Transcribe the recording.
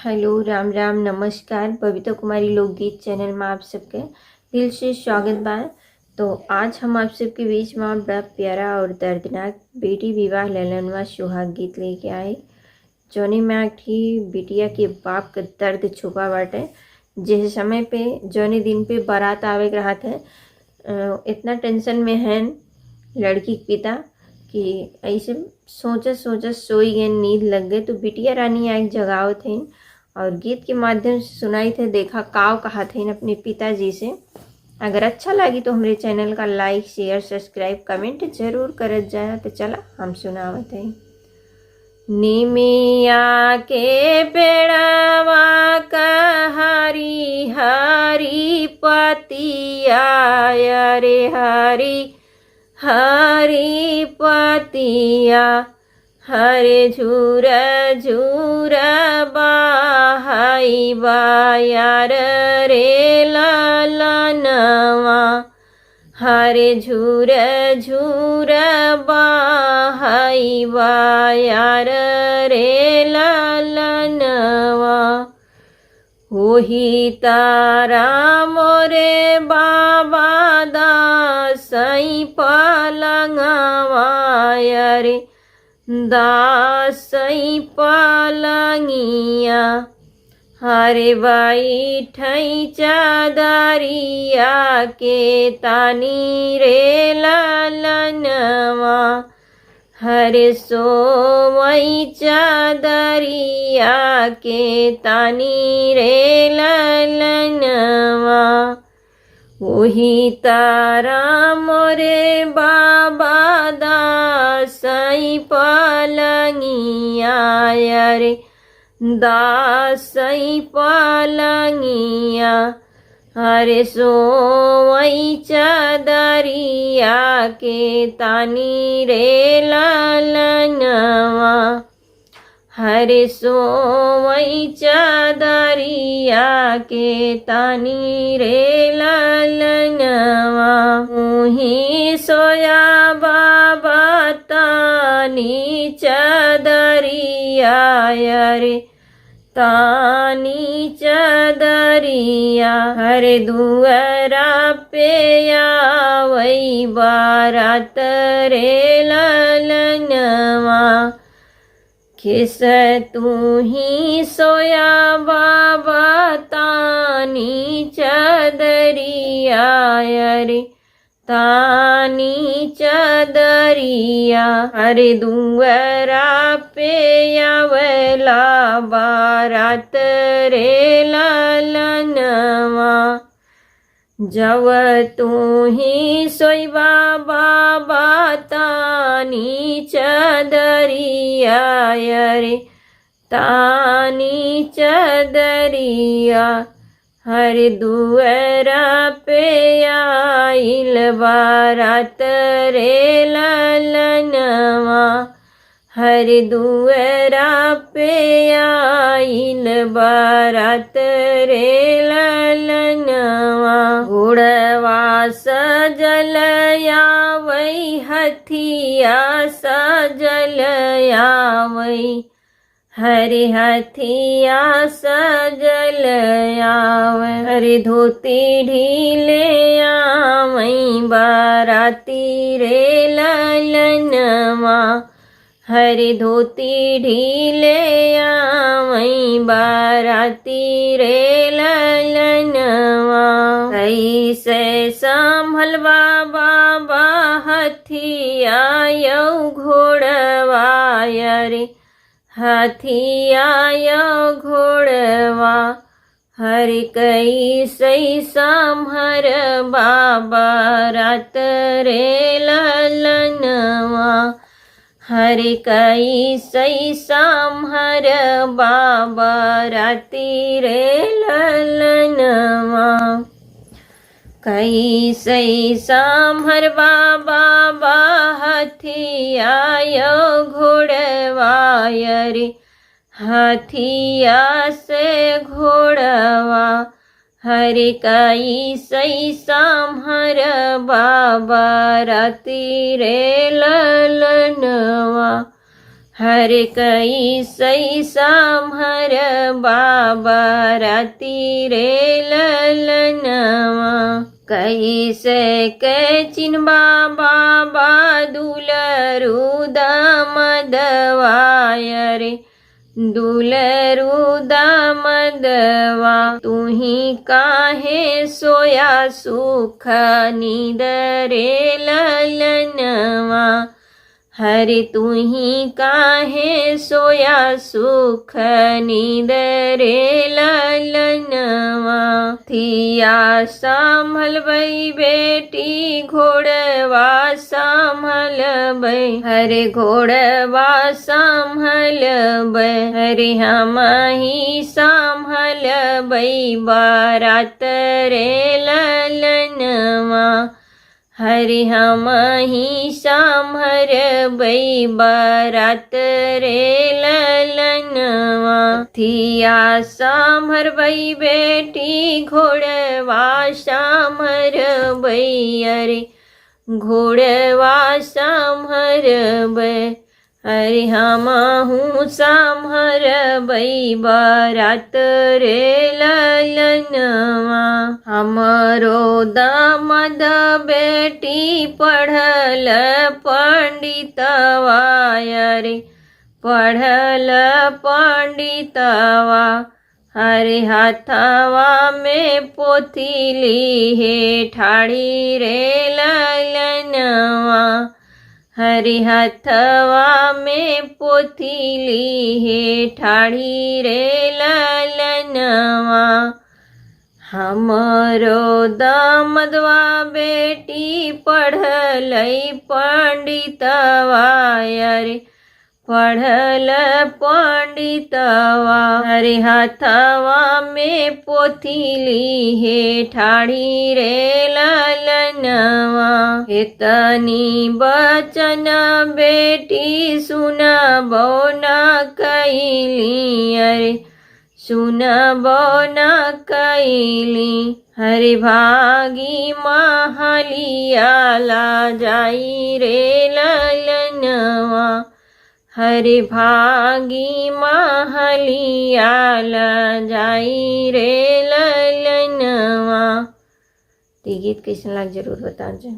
Hello, Ram Ram, नमस्कार। बबीता कुमारी लोकगीत channel में आप सबके दिल से स्वागत बा। तो आज हम आप सबके बीच में बड़ा प्यारा और दर्दनाक बेटी विवाह ललनवा सुहाग गीत लेके आए, जौनी में आखी बिटिया के बाप का दर्द छुपा बाटे। जिस समय पे जौनी दिन पे बारात आवे के रहा थे, इतना टेंशन में है लड़की के पिता कि ऐसे सोचत सोचत सोई गए, नींद लग गए। तो बिटिया रानी आए जगाओ थे और गीत के माध्यम से सुनाई थे, देखा काव कहा थे अपने पिताजी से। अगर अच्छा लगी तो हमारे चैनल का लाइक शेयर सब्सक्राइब कमेंट जरूर करत जाए। तो चला हम सुनावत है। निमिया के पेड़वा का हरी हरी पतिया, रे हरी हरी पतिया, हरे झूर झूर बाहाई बायार रे ललनवा, हरे झूर झूर बाहाई बायार रे ललनवा। ओही तारा मोरे बाबा दासई पलंगवा, रे दासई पलंगिया, हरे बाई ठई चादरिया के तानी रे ललनवा, हरे सोवई चादरिया के तानी रे ललनवा। ओही तारा मोरे बाबा दासई पलंगिया, रे दासई पलंगिया, हरे सोवई चादरिया के तानी रे ललनवा, हरे सोवई चादरिया के तानी रे ललनवा। मुही सोया बाबा तानी चादरिया, रे तानी चादरिया, हरे दुआरा पे आवई बारात रे ललनवा। खिस तू ही सोया बाबा तानी चादरिया, रे तानी चादरिया, हरे दुआरा पे आवला बारात रे ललनवा। जब तू ही सोईबा बाबा तानी चादरिया, रे तानी चादरिया, हरे दुआरा पे आइल बारात रे ललनवा, हरे दुआरा पे आइल बारात रे ललनवा। घोड़वा सजल आवई, हथिया सजल आवई, हरे हथिया सजल आवे, हरे धोती ढीले आवई बाराती रे ललनवा, हरे धोती ढीले आवई बाराती रे ललनवा। कैसे संभलवा बाबा हथिया यौ घोड़वा, रे हथिया घोड़वा, हरे कैसे संभर बाबा रात रे ललनवा, हरे कैसे संभर बाबा राती रे ललनवा। कैसे संभर बाबा हथिया घोड़वा, रे हथिया से घोड़वा, हरे कैसे संभर बाबा राती रे ललनवा, हरे कई सई सामहर बाबा राती रे ललनवा कई से के चिन्बा बाबा दुलरु दाम दवाय रे दुलरु दाम दवा तुही काहे सोया सुख नींद रे ललनवा हरे तुही काहे सोया सुख नींद रे ललनवा थिया संभल बई बेटी घोड़वा संभल बई हरे घोड़वा संभल बई हरे हम ही संभल बई बारात रे ललनवा हरे हम ही सांभर बई बारात रे ललनवा थिया सांभर बई बेटी घोड़वा सांभर बई अरे घोड़वा सांभर बई अरे हम हूँ सांभर बई बारात रे ललनवा हमरो दामद बेटी पढ़ल पंडितवा रे पढ़ल पंडितवा हरे हाथवा में पोथी ली है ठाड़ी रे ललनवा हरे हाथवा में पोथी ली है ठाड़ी रे ललनवा हमरो दामदवा बेटी पढ़ल पंडितवा रे पढ़ल पंडितवा हरे हाथवा में पोथी ली है ठाड़ी रे ललनवा इतनी बचन बेटी सुनबो न कैली अरे सुनबो न कैली हरे भागी महलिया ला जाई रे ललनवा हरे भागी महलिया ला जाई रे ललनवा। तो गीत कैसन लाग जरूर बताओ।